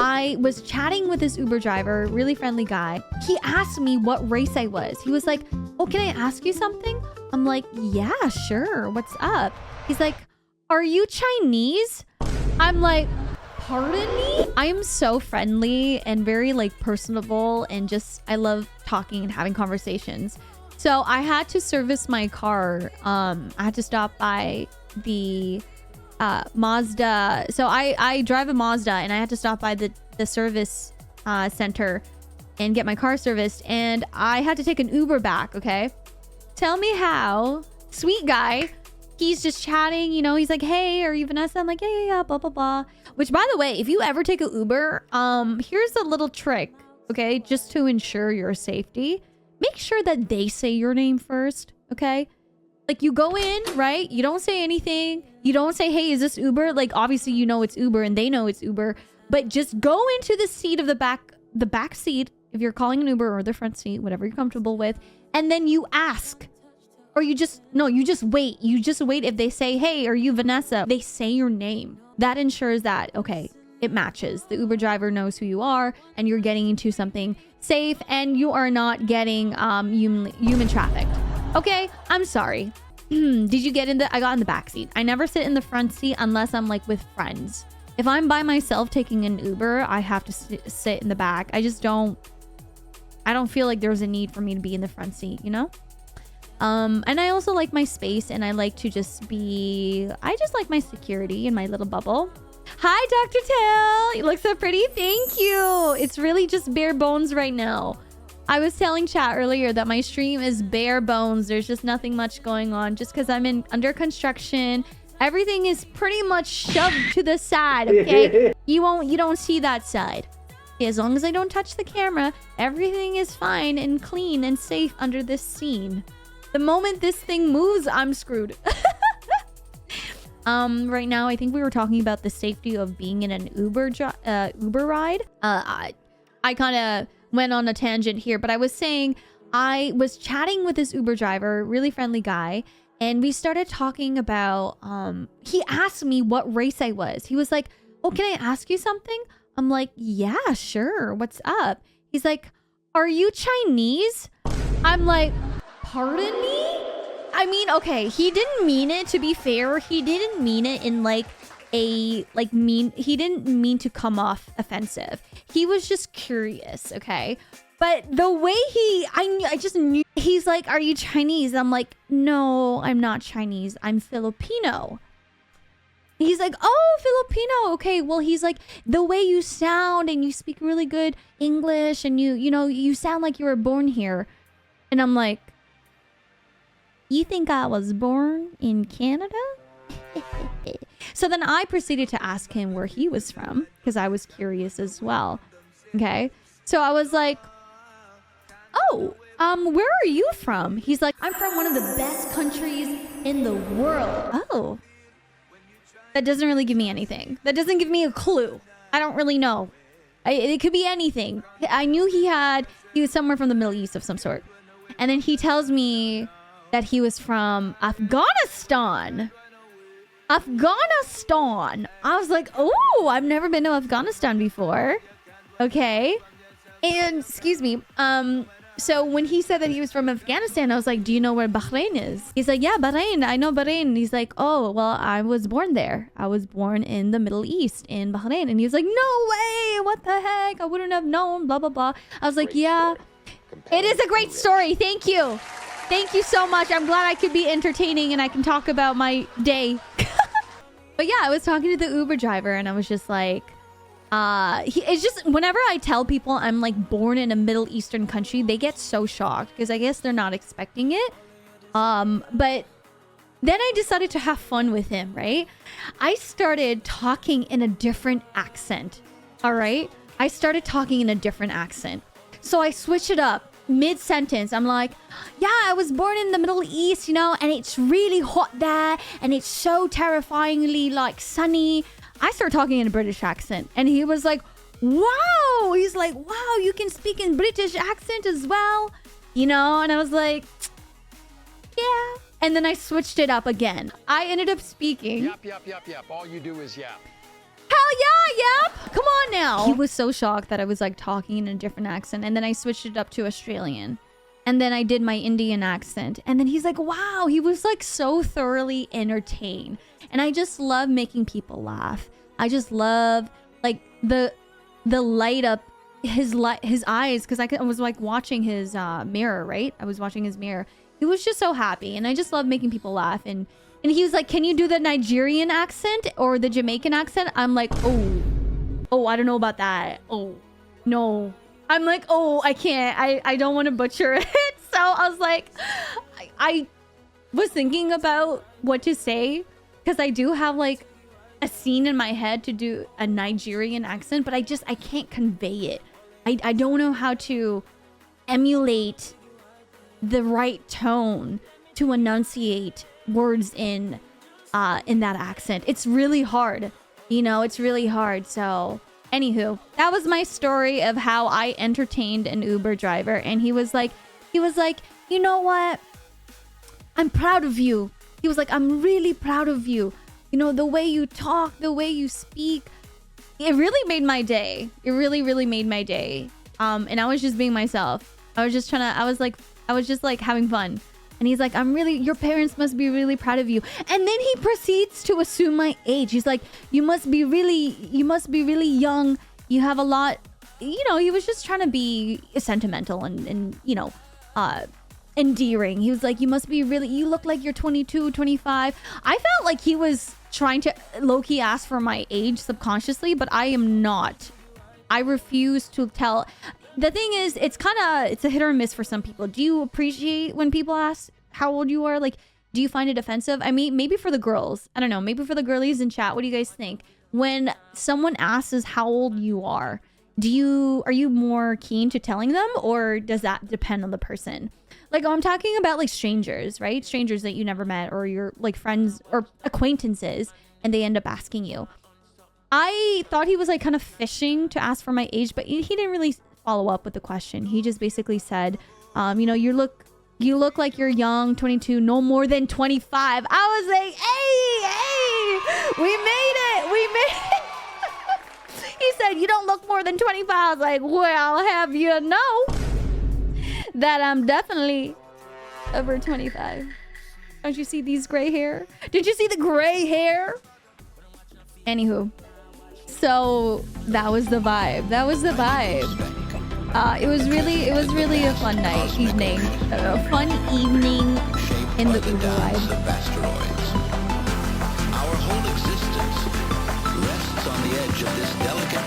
I was chatting with this Uber driver, really friendly guy. He asked me what race I was. He was like, oh, can I ask you something? I'm like, yeah, sure. What's up? He's like, are you Chinese? I'm like, pardon me? I am so friendly and very like personable and just, I love talking and having conversations. So I had to service my car. I had to stop by the Mazda. So I drive a Mazda and I had to stop by the service center and get my car serviced. And I had to take an Uber back, okay? Tell me how. Sweet guy. He's just chatting, you know, he's like, hey, are you Vanessa? I'm like, yeah, blah, blah, blah. Which, by the way, if you ever take an Uber, here's a little trick, okay? Just to ensure your safety. Make sure that they say your name first, okay? Like, you go in, right? You don't say anything. You don't say, hey, is this Uber? Like, obviously, you know it's Uber and they know it's Uber. But just go into the seat of the back seat, if you're calling an Uber, or the front seat, whatever you're comfortable with. And then you ask. Or you just wait. You just wait. If they say, hey, are you Vanessa? They say your name. That ensures that, okay, it matches. The Uber driver knows who you are and you're getting into something safe and you are not getting human trafficked. Okay, I'm sorry. Did you get in I got in the back seat. I never sit in the front seat unless I'm like with friends. If I'm by myself taking an Uber, I have to sit in the back. I don't feel like there's a need for me to be in the front seat, you know? And I also like my space and I like to I just like my security in my little bubble. Hi, Dr. Tail. You look so pretty. Thank you. It's really just bare bones right now. I was telling chat earlier that my stream is bare bones. There's just nothing much going on just because I'm under construction. Everything is pretty much shoved to the side, okay? You don't see that side. As long as I don't touch the camera, everything is fine and clean and safe under this scene. The moment this thing moves, I'm screwed. Right now, I think we were talking about the safety of being in an Uber ride. I kind of went on a tangent here, but I was saying I was chatting with this Uber driver, really friendly guy, and we started talking about, he asked me what race I was. He was like, oh, can I ask you something? I'm like, yeah, sure. What's up? He's like, are you Chinese? I'm like, pardon me? I mean, okay, he didn't mean it, to be fair. He didn't mean it in like he didn't mean to come off offensive. He was just curious, okay? But the way I just knew. He's like, are you Chinese? I'm like, no, I'm not Chinese. I'm Filipino. He's like, oh, Filipino. Okay, well, he's like, the way you sound and you speak really good English and you sound like you were born here. And I'm like, you think I was born in Canada? So then I proceeded to ask him where he was from because I was curious as well. Okay. So I was like, oh, where are you from? He's like, I'm from one of the best countries in the world. Oh, that doesn't really give me anything. That doesn't give me a clue. I don't really know. It could be anything. I knew he was somewhere from the Middle East of some sort. And then he tells me that he was from Afghanistan. Afghanistan. I was like, oh, I've never been to Afghanistan before. Okay. And excuse me. So when he said that he was from Afghanistan, I was like, do you know where Bahrain is? He's like, yeah, Bahrain. I know Bahrain. He's like, oh, well, I was born there. I was born in the Middle East in Bahrain. And he was like, no way. What the heck? I wouldn't have known, blah, blah, blah. I was like, yeah, it is a great story. Thank you. Thank you so much. I'm glad I could be entertaining and I can talk about my day. But yeah, I was talking to the Uber driver and I was just like, it's just whenever I tell people I'm like born in a Middle Eastern country, they get so shocked because I guess they're not expecting it. But then I decided to have fun with him, right? I started talking in a different accent. All right. I started talking in a different accent. So I switched it up. Mid-sentence, I'm like, yeah, I was born in the Middle East, and it's really hot there, and it's so terrifyingly, like, sunny. I started talking in a British accent, and he was like, wow! He's like, wow, you can speak in British accent as well? And I was like, yeah. And then I switched it up again. I ended up speaking. Yep. All you do is yap. Hell yeah. Come on now. He was so shocked that I was like talking in a different accent. And then I switched it up to Australian. And then I did my Indian accent. And then he's like, wow, he was like so thoroughly entertained. And I just love making people laugh. I just love like the light up his eyes, because I was like watching his mirror, right? I was watching his mirror. He was just so happy, and I just love making people laugh. And he was like, can you do the Nigerian accent or the Jamaican accent? I'm like, oh, I don't know about that. Oh, no. I'm like, oh, I can't. I don't want to butcher it. So I was like, I was thinking about what to say, because I do have like a scene in my head to do a Nigerian accent, but I can't convey it. I don't know how to emulate the right tone to enunciate words in that accent. It's really hard. You know, it's really hard. So anywho, that was my story of how I entertained an Uber driver. And he was like, you know what? I'm proud of you. He was like, I'm really proud of you. You know, the way you talk, the way you speak, it really made my day. It really, really made my day. And I was just being myself. I was just having fun. And he's like, your parents must be really proud of you. And then he proceeds to assume my age. He's like, you must be really young. You have a lot, you know, he was just trying to be sentimental and you know, endearing. He was like, you look like you're 22, 25. I felt like he was trying to low-key ask for my age subconsciously, but I am not. I refuse to tell. The thing is, it's a hit or miss for some people. Do you appreciate when people ask how old you are? Like, do you find it offensive? I mean, maybe for the girls. I don't know. Maybe for the girlies in chat. What do you guys think? When someone asks how old you are you more keen to telling them, or does that depend on the person? Like, I'm talking about like strangers, right? Strangers that you never met, or your like friends or acquaintances, and they end up asking you. I thought he was like kind of fishing to ask for my age, but he didn't really follow up with the question. He just basically said, you know, you look like you're young, 22, no more than 25. I was like, hey, we made it. He said, you don't look more than 25. I was like, well, have you know that I'm definitely over 25. Don't you see these gray hair? Did you see the gray hair? Anywho, so that was the vibe. It was really a fun evening in the Uber ride. Our whole existence rests on the edge of this delicate